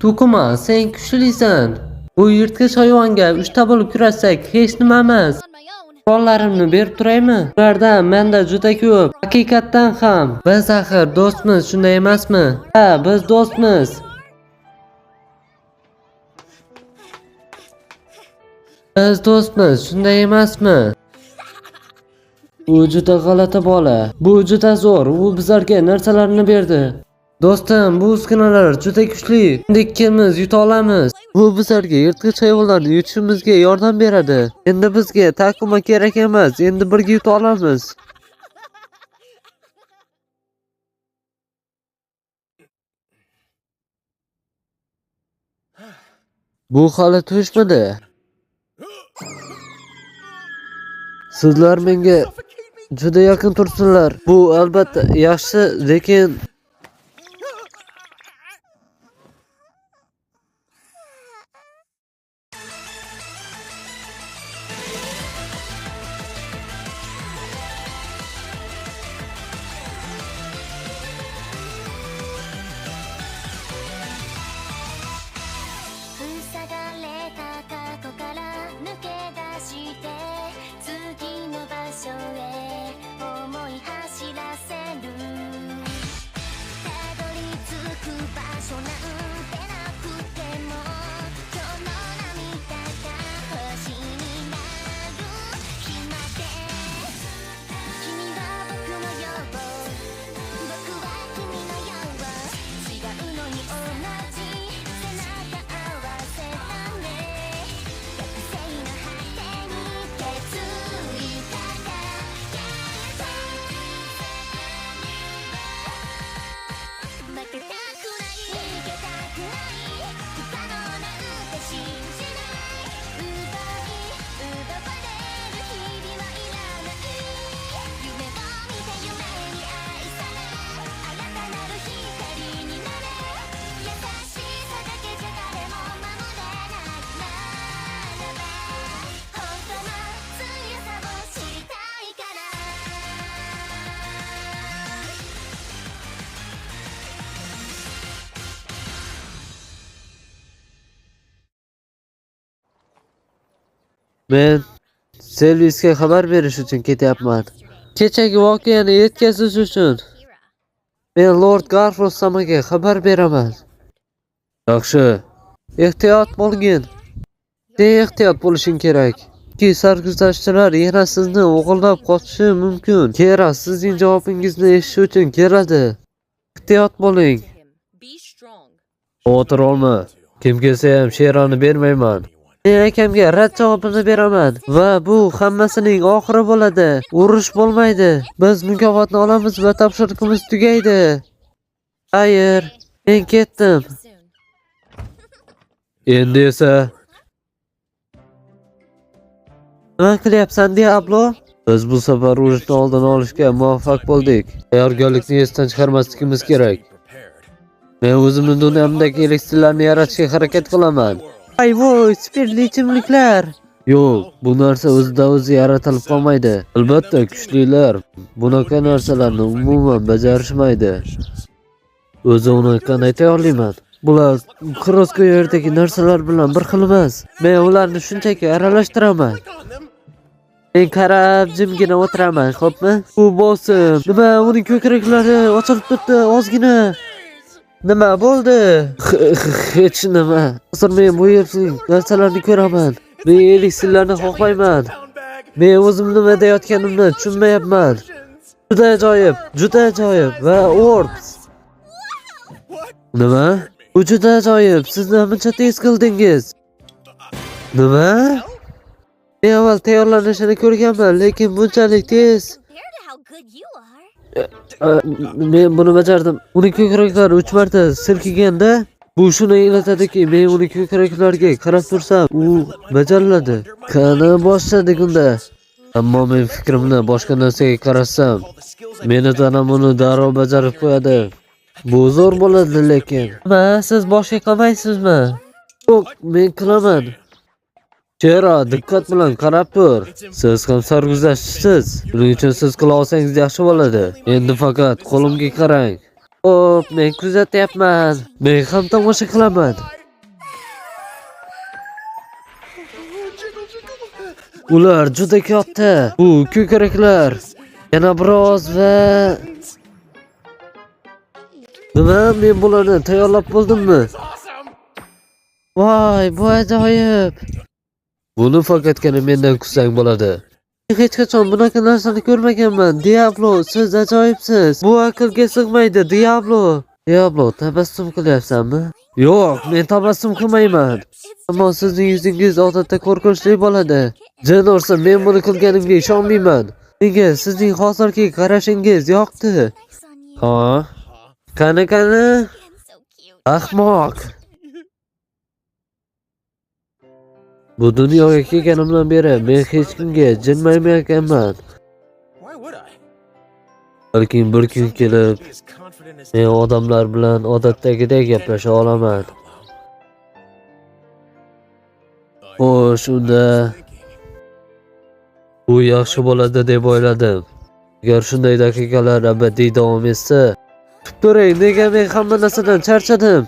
To'qima, sen kuchlisan. Bu yirtqich hayvonga 3 bo'lib kurashsak hech nima emas. Qurollarimni berib turaymi? Ulardan menda juda ko'p. Haqiqatdan ham. Biz axir do'stmiz, shunday emasmi? Ha, biz do'stmiz. Biz do'stmiz, shunday emasmi? U juda g'alati bola. Bu juda zo'r. U bizlarga narsalarni berdi. Do'stim, bu uskunalar juda kuchli. Endi ikkimiz yuta olamiz. Bu bizlarga yirtqich hayvonlarni yutishimizga yordam beradi. Endi bizga takuma kerak emas. Endi birga yuta olamiz. Bu hali tushmadi. Sizlar menga juda yaqin tursinlar. Bu albatta yaxshi, lekin men Selvisga xabar berish uchun ketyapman. Kechagi voqeani yetkazish uchun. Men Lord Garfrossamaga xabar beraman. Yaxshi. Ehtiyot bo'lgin. Ehtiyot bo'lishing kerak. Ki sarguzashtchilar yana sizni o'g'irlab qochishi mumkin. Kerak sizning javobingizni eshitish uchun keladi. Ehtiyot bo'ling. Xavotir olma. Kim kelsa ham Sherani bermayman. Men akamga rad javobini beraman va bu hammasining oxiri bo'ladi. Urush bo'lmaydi. Biz mukofotni olamiz va topshiriqimiz tugaydi. Xayr, men ketdim. Endi esa nima qilyapsan, Diablo? Biz bu safar urushni oldini olishga muvaffaq bo'ldik. Tayyorgarlikni esdan chiqarmasligimiz kerak. Men o'zimni dunyomdagi elixirlarni yaratishga harakat qilaman. Voy, spirtli ichimliklar. Yo'q, bu narsa o'zida o'zi yaratilib qolmaydi. Albatta, kuchlilar bunaqa narsalarni umuman bajarishmaydi. O'zi uni qanday tayyorlayman? Bular Krosko yerdagi narsalar bilan bir xil emas. Men ularni shunchaki aralashtiraman. Men qarab jimgina o'tiraman, xo'pmi? U bosim. Nima, uning ko'kraklari ochilib turibdi, ozgina. Nima bo'ldi? Hech nima. Hozir men bu yerning narsalarni ko'raman. Men elixirlarni xohlayman. Men o'zim nima deyotganimni tushunmayapman. Juda ajoyib va Orbs. Nima? Bu juda ajoyib. Siz nimacha tez qildingiz? Nima? Men avval tayyorlanishini ko'rganman, lekin bunchalik tez. Men buni bajardim. Uning ko'kraklari 3 marta silkiganda, bu shuni anglatadiki, men uning ko'kraklariga qarab tursam, u bajariladi. Qani boshladik unda. Ammo men fikrimni boshqa narsaga qarasam, meni tanam uni darrov bajarib qo'yadi. Bu zo'r bo'ladi, lekin. Nima, siz boshqa qilmaysizmi? Yo'q, men qilaman. Chera, diqqat bilan qarab tur. Siz ham sarguzashtchisiz. Shuning uchun siz qila olsangiz yaxshi bo'ladi. Endi faqat qo'limga qarang. Hop, men kuzatyapman. Men ham tomosha qilaman. Ular juda katta. Bu ko'kraklar. Yana biroz va nima, men bularni tayyorlab bo'ldimmi? Voy, bu ajoyib. Buni faqatgina mendan kutsang bo'ladi. Hech qachon bunaqa narsani ko'rmaganman. Diablo, siz ajoyibsiz. Bu aqlga sig'maydi, Diablo. Diablo, tabassum qilyapsanmi? Yo'q, men tabassum qilmayman. Ammo sizning yuzingiz odatda qo'rqinchli bo'ladi. Jin ursa, men buni qilganimga ishonmayman. Menga sizning hozirgi qarashingiz yoqdi. Ha? Qani? Ahmoq. Bu dunyoga kelganimdan beri men hech kimga jinmaymayapman. Balki bir kun kelib, men odamlar bilan odatdagidek gaplasha olaman. Xo'sh, unda bu yaxshi bo'ladi deb o'yladim. Agar shunday daqiqalar abadiy davom etsa, kutib turing, nega men hamma narsadan charchadim.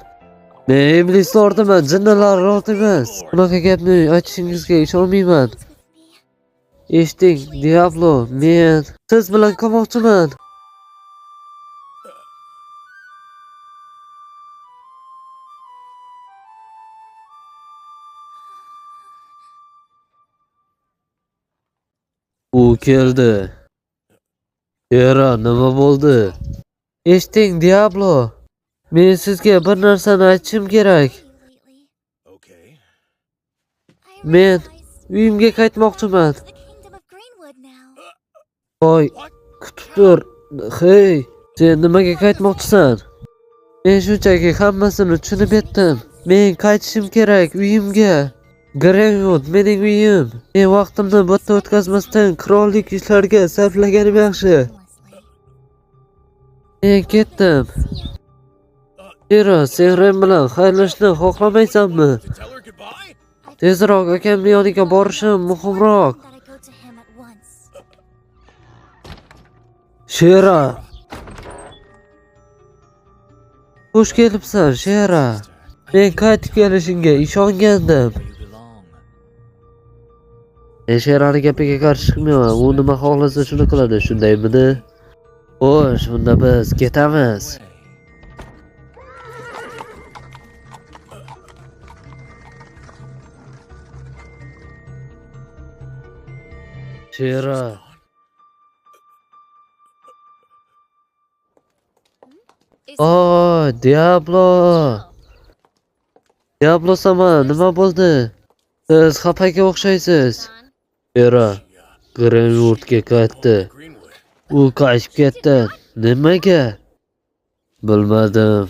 Men iblis lordiman, jinnilar lord emas. Bunaqa gapni aytishingizga ishonmayman. Eshiting, Diablo, men siz bilan qolmoqchiman. U keldi. Era, nima bo'ldi? Eshiting, Diablo. Men sizga bir narsani aytishim kerak. Men uyimga qaytmoqchiman. Voy, kutib tur. Hey, sen nimaga qaytmoqchisan? Men shunchaki hammasini tushunib yetdim. Men qaytishim kerak uyimga. Greenwood mening uyim. Men vaqtimni bu yerda o'tkazmasdan qirollik ishlariga sarflaganim yaxshi. Men ketdim. Era, sen Ren bilan xayrlashishni xohlamaysanmi? Tezroq akamning yoniga borishim muhimroq. Shera. Xush kelibsan, Shera. Men qaytib kelishingga ishongandim. Men Sherani gapiga qarshi chiqmayman. U nima xohlasa shuni qiladi, shundaymidi? Xo'sh, unda biz ketamiz. Shera. Oh, Diablo. Diablo sama, nima bo'ldi? Siz xafaga o'xshaysiz. Shera, Greenwoodga qaytdi. U qaytib ketdi. Nimaga? Bilmadim.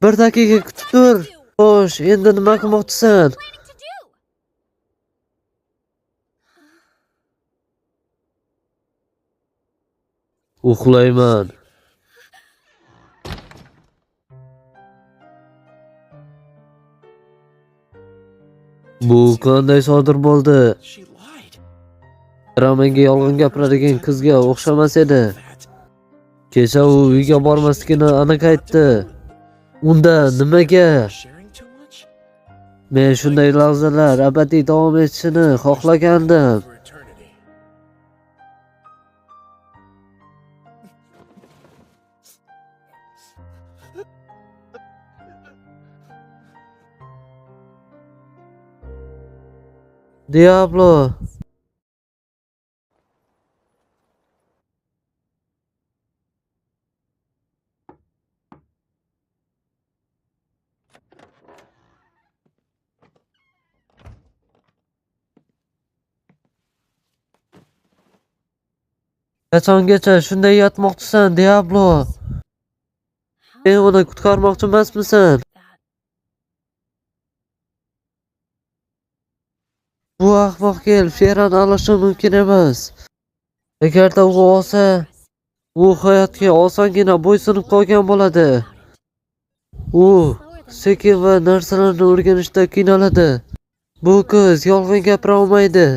Bir daqiqa kutib tur. Xo'sh, endi nima qilmoqchisan? Uxlayman. Bu qanday sodir bo'ldi? Menga yolg'on gapiradigan qizga o'xshamas edi. Kecha u uyga bormasligini aniq aytdi. Unda nimaga? Men shunday lahzalar abadiy davom etishini xohlagandim. Diablo. Qachongacha shunday yotmoqchisan, Diablo? Sen uni qutqarmoqchi emasmisan? Bu ahmoq kelib Sherani olishi mumkin emas. Agarda u olsa, u hayotga osongina bo'ysunib qolgan bo'ladi. U sekin va narsalarni o'rganishda qiynaladi. Bu qiz yolg'on gapira olmaydi.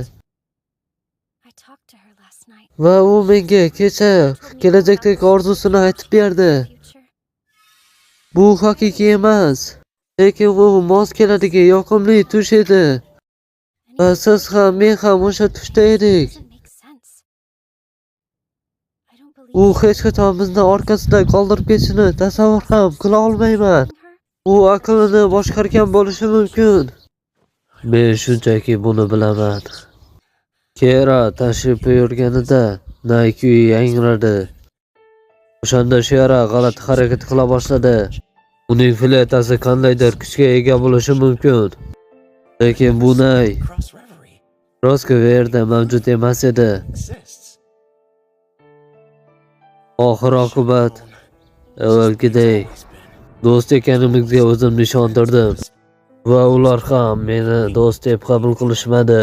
Va u menga kecha kelajakdagi orzusini aytib berdi. Bu haqiqiy emas. Lekin bu mos keladigan yoqimli tush edi. Va siz ham men ham o'sha tushda edik. U hech qachon bizni orqasida qoldirib ketishini tasavvur ham qila olmayman. U aqlini boshqargan bo'lishi mumkin. Men shunchaki buni bilaman. Kera tashrif buyurganida Nike yangradi. O'shanda Shera g'alati harakat qila boshladi. Uning fletasi qandaydir kuchga ega bo'lishi mumkin. Lekin bu nay Roskoverda mavjud emas edi. Oxir-oqibat avvalgidek do'st ekanimizga o'zimni ishontirdim va ular ham meni do'st deb qabul qilishmadi.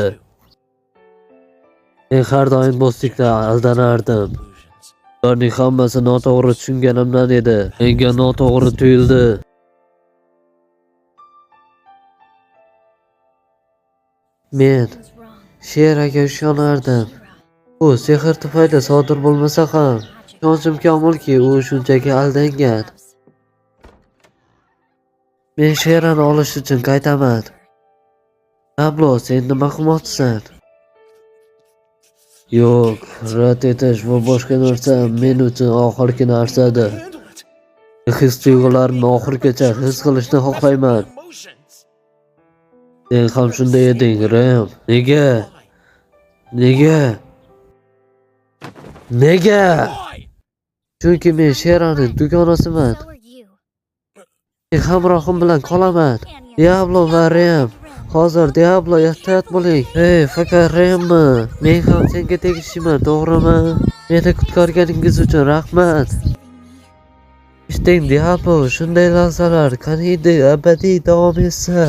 Men har doim do'stlikda aldanardim. Ularning hammasi noto'g'ri tushunganimdan edi. Menga noto'g'ri tuyuldi. Men Sheraga ishonardim. U sehr tufayli sodir bo'lmasa ham, ishonchim komilki, u shunchaki aldangan. Men Sherani olish uchun qaytaman. Pablo, sen nima qilmoqchisan? Yo'q, rad etish va boshqa narsa men uchun oxirgi narsadir. His-tuyg'ularimni oxirigacha his qilishni xohlayman. Sen ham shunday eding, Rem. Nega? Nega? Chunki men Sheraning dugonasiman. Men hamrohim bilan qolaman. Diablo va Rem. Hozir Diablo ehtiyot bo'ling. Hey, faqat Remmi? Men ham senga tegishliman, to'g'rimi? Meni qutqarganingiz uchun rahmat. Ishting Diablo, shunday lahzalar qaniydi abadiy davom etsa.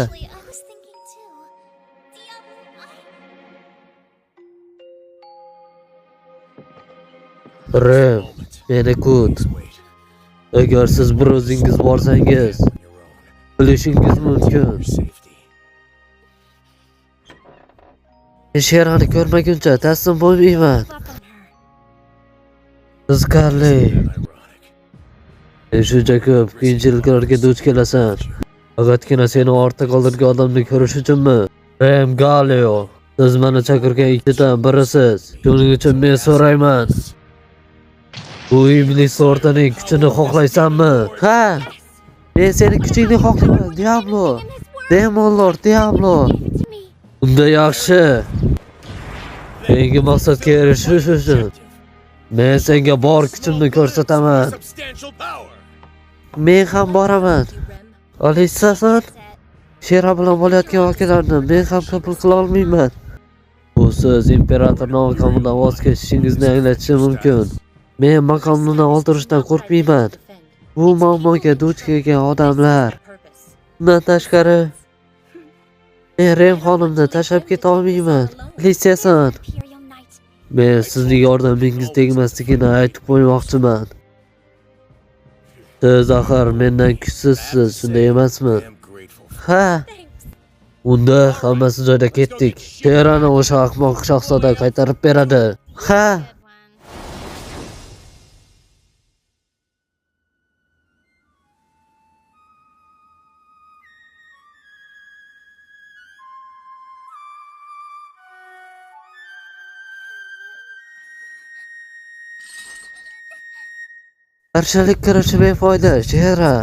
Rem, meni kut. Agar siz bir o'zingiz borsangiz, bilishingiz mumkin. Men Sherani ko'rmaguncha taslim bo'lmayman. Qiziqarli. Sen shuncha ko'p qiyinchiliklarga duch kelasan. Faqatgina seni ortda qoldirgan odamni ko'rish uchunmi? Rem Galio, siz meni chaqirgan ikkidan birisiz. Shuning uchun men so'rayman. Bu iblis o'rtaning kuchini xohlaysanmi? Ha! Men seni kuchingni xohlayman, Diablo. Demonlar Diablo. Unda yaxshi. Menga maqsadga erishish uchun men senga bor kuchimni ko'rsataman. Men ham boraman. Olishasan? Shera bilan bo'layotgan voqealarni men ham qabul qila olmayman. Bu so'z imperator maqomidan voz kechishingizni anglatishi mumkin. Men maqomini oldirishdan qo'rqmayman. Bu muammoga duch kelgan odamlar. Bundan tashqari men Rem xonimni tashlab keta olmayman. Olishasan? Men sizning yordamingiz tegmasligini aytib qo'ymoqchiman. Siz axir mendan kuchsizsiz, shunday emasmi? Ha. Unda hammasi joyida ketdik. Sherani o'sha ahmoq shahzoda qaytarib beradi. Ha. Qarshalik kirishi befoyda, Shera.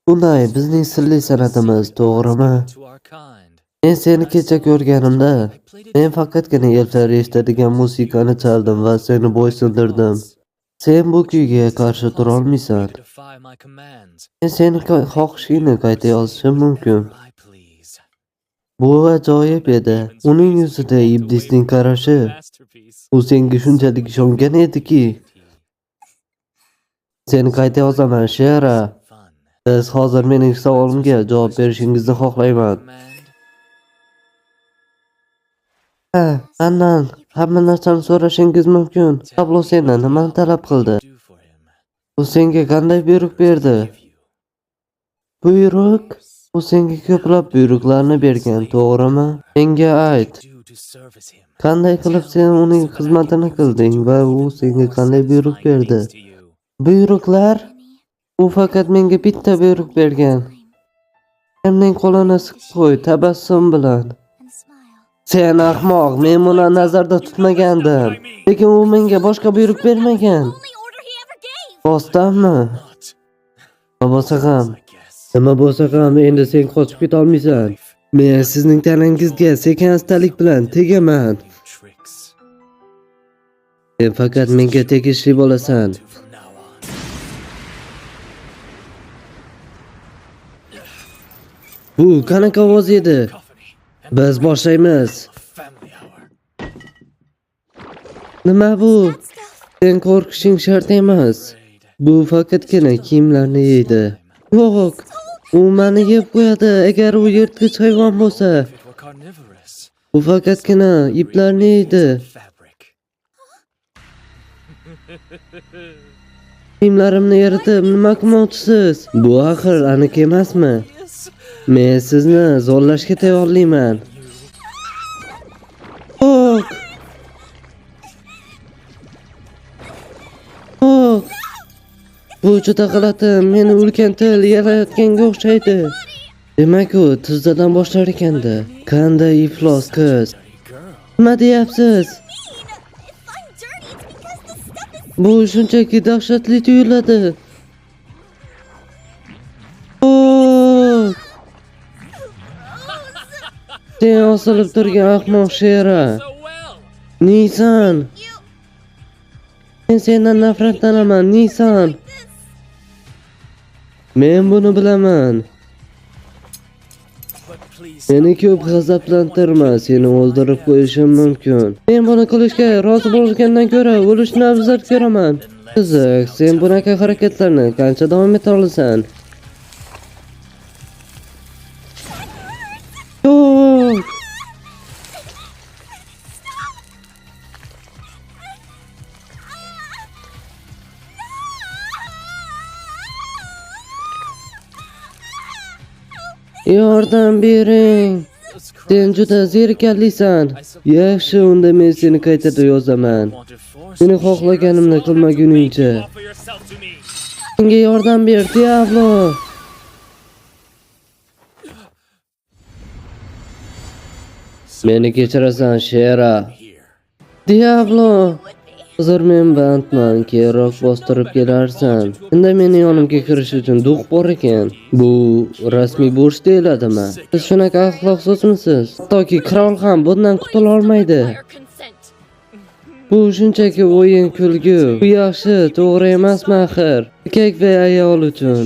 Bunday bizning sirli san'atimiz, to'g'rimi? Men seni kecha ko'rganimda, men faqatgina ellar eshitadigan musiqani chaldim va seni bo'ysundirdim. Sen bu kuyga qarshi tura olmaysan. Men seni xohishingni qayta yozishim mumkin. Bu ajoyib edi. Uning yuzida iblisning qarashi. U senga shunchalik ishongan ediki. Seni qayta yozaman, Shera. Siz hozir mening savolimga javob berishingizni xohlayman. Ha, mendan hamma narsani so'rashingiz mumkin. Pablo sendan nimani talab qildi? U senga qanday buyruq berdi? Buyruq? U senga ko'plab buyruqlarni bergan, to'g'rimi? Menga ayt. Qanday qilib sen uning xizmatini qilding va u senga qanday buyruq berdi? Buyruqlar? U faqat menga bitta buyruq bergan. Menning qo'lini siqib qo'y tabassum bilan. Sen ahmoq, men uni nazarda tutmagandim. Lekin u menga boshqa buyruq bermagan. Rostdanmi? Nima bo'lsa ham endi sen qochib keta olmaysan. Men sizning tanangizga sekin-astalik bilan tegaman. Sen faqat menga tegishli bo'lasan. Bu qanaqa ovoz edi? Biz boshlaymiz. Nima bu? Sen qo'rqishing shart emas. Bu faqatgina kiyimlarni yeydi. Yo'q, u meni yeb qo'yadi agar u yirtqich hayvon bo'lsa. Bu faqatgina iplarni yeydi. Kiyimlarimni eritib nima qilmoqchisiz? Bu axir aniq emasmi? Men sizni zo'rlashga tayyorlayman. Yo'q. Yo'q. Bu juda g'alati, meni ulkan til yalayotganga o'xshaydi. Demak u tizzadan boshlar ekanda. Qanday iflos qiz. Nima deyapsiz? Bu shunchaki dahshatli tuyuladi. Sen osilib turgan ahmoq Shera. Nisan. Men sendan nafratlanaman, Nisan. Men buni bilaman. Meni ko'p g'azablantirma, seni o'ldirib qo'yishim mumkin. Men buni qilishga rozi bo'lgandan ko'ra o'lishni afzal ko'raman. Qiziq, sen bunaqa harakatlarni qancha davom eta olasan? Yo'q. Yordam bering. Sen juda zerikarlisan. Yaxshi, unda men seni qaytadan yozaman. Meni xohlaganimni qilmaguningcha. Menga yordam ber, Diablo. Meni kechirasan, Shera. Diablo. Hozir men bandman, keyinroq bostirib kelarsan. Endi meni yonimga kirish uchun duq bor ekan. Bu rasmiy bo'sh deyiladimi? Siz shunaqa axloqsizmisiz? Hattoki qirol ham bundan qutula olmaydi. Bu shunchaki o'yin kulgu. Bu yaxshi, to'g'ri emasmi axir? Erkak va ayol uchun.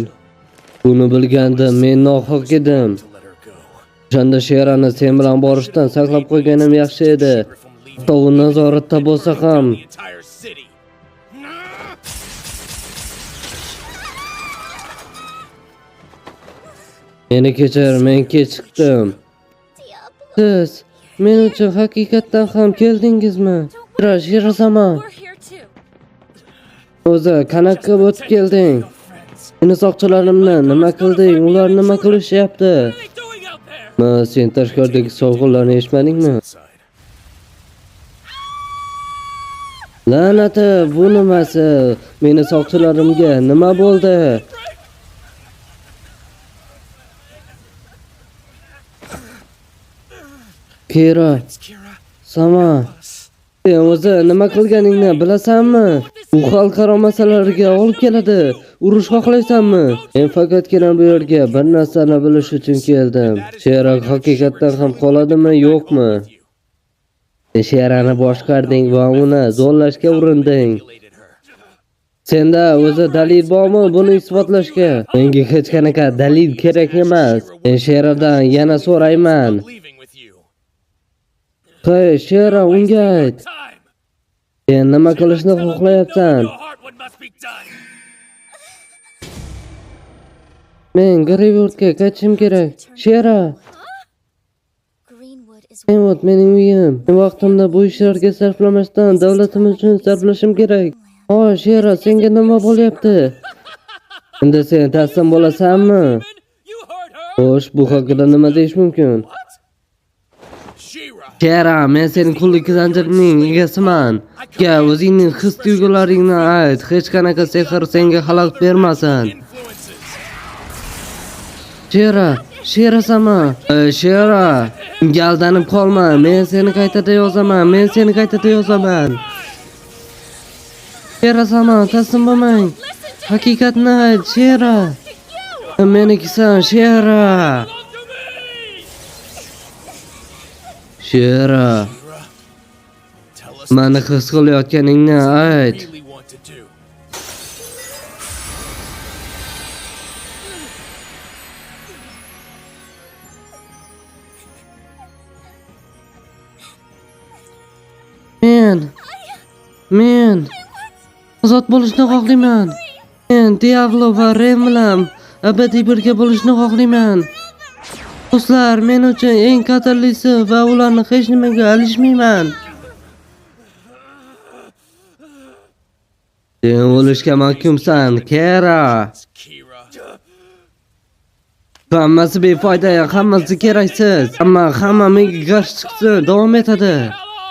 Buni bilgandim, men nohaq edim. O'shanda Sherani sen bilan borishdan saqlab qo'yganim yaxshi edi. Hatto u nazoratda bo'lsa ham. Meni kechir, men kechikdim. Siz men uchun haqiqatdan ham keldingizmi? Shira-sama. O'zi, qanaqa o'tib kelding? Meni soqchilarimni nima qilding? Ular nima qilishyapti? Sen tashqaridagi shovqinlarni eshitmadingmi? La'nati, bu nimasi? Meni soqchilarimga nima bo'ldi? Kira, Sama, sen o'zi nima qilganingni bilasanmi? Bu xalqaro masalalarga olib keladi. Urush xohlaysanmi? Men faqatgina bu yerga bir narsani bilish uchun keldim. Shera haqiqatdan ham qoladimi, yo'qmi? Sherani boshqarding va uni zo'rlashga urinding. Senda o'zi dalil bormi buni isbotlashga? Menga hech qanaqa dalil kerak emas. Men Sheradan yana so'rayman. Hey, Shera, unga ayt. Sen nima qilishni xohlayapsan? Men Greenwoodga qaytishim kerak. Shera. Greenwood mening uyim. Vaqtimda bu ishlarga sarflamasdan davlatimiz uchun sarflashim kerak. Shera, senga nima bo'lyapti? Endi sen taslim bo'lasanmi? Xo'sh, bu haqida nima deyish mumkin? Shera, men sening qullik zanjirining egasiman. O'zingning his-tuyg'ularingni ayt. Hech qanaqa sehr senga xalaqit bermasin. Shera sama. Shera, unga aldanib qolma. Men seni qaytada yozaman. Shera sama, taslim bo'lmang. Haqiqatni ayt, Shera. Menikisan, Shera. Shera. Mani his qilayotganingni ayt. Men ozod bo'lishni xohlayman. Men Diablo va Ren bilan abadiy birga bo'lishni xohlayman. Do'stlar, men uchun eng qadrlisi va ularni hech nimaga alishmayman. Sen o'lishga mahkumsan, Kira. Hammasi befoyda, hammasi keraksiz. Hamma menga qarshi chiqsin, davom etadi.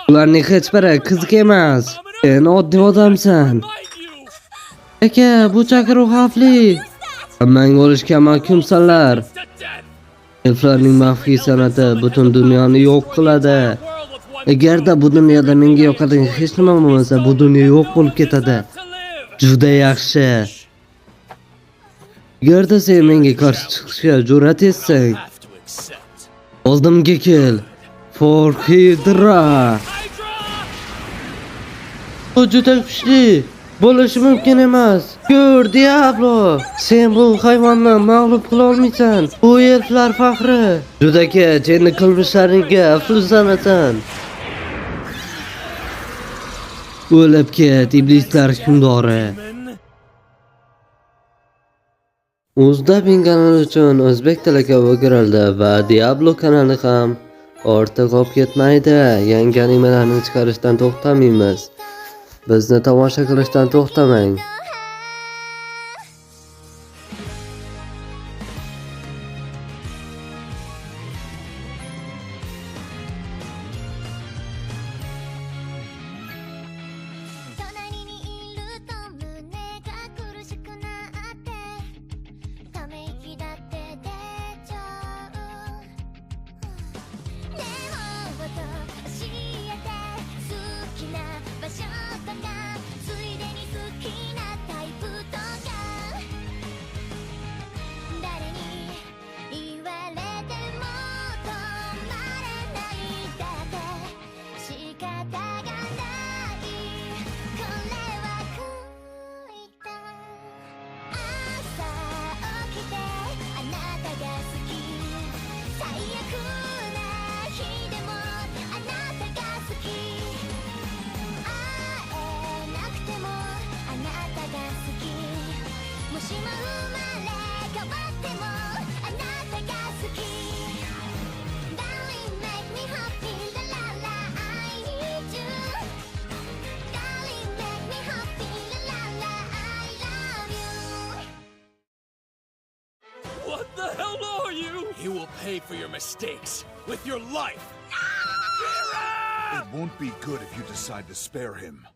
Ularning hech biri qiziq emas. Sen oddiy odamsan. Aka, bu chaqiruv xavfli. Hammang o'lishga mahkumsanlar. Elflarning maxfiy san'ati butun dunyoni yo'q qiladi. Agarda bu dunyoda menga yoqadigan hech nima bo'lmasa, bu dunyo yo'q bo'lib ketadi. Juda yaxshi. Agarda sen menga qarshi chiqishga jur'at etsang, oldimga kel. For Hydra. Bu juda kuchli. Bo'lishi mumkin emas. Ko'r, Diablo. Sen bu hayvonni mag'lub qila olmaysan. Bu elflar faxri. Juda kech, endi qilmishlaringga afsuslanasan. O'lib ket, iblislar hukmdori. Uzdabin kanali uchun o'zbek tiliga o'girildi va Diablo kanali ham ortga qolib ketmaydi. Yangi animalarni chiqarishdan to'xtamaymiz. Bizni tomosha qilishdan to'xtamang. What the hell are you? You will pay for your mistakes with your life. It won't be good if you decide to spare him.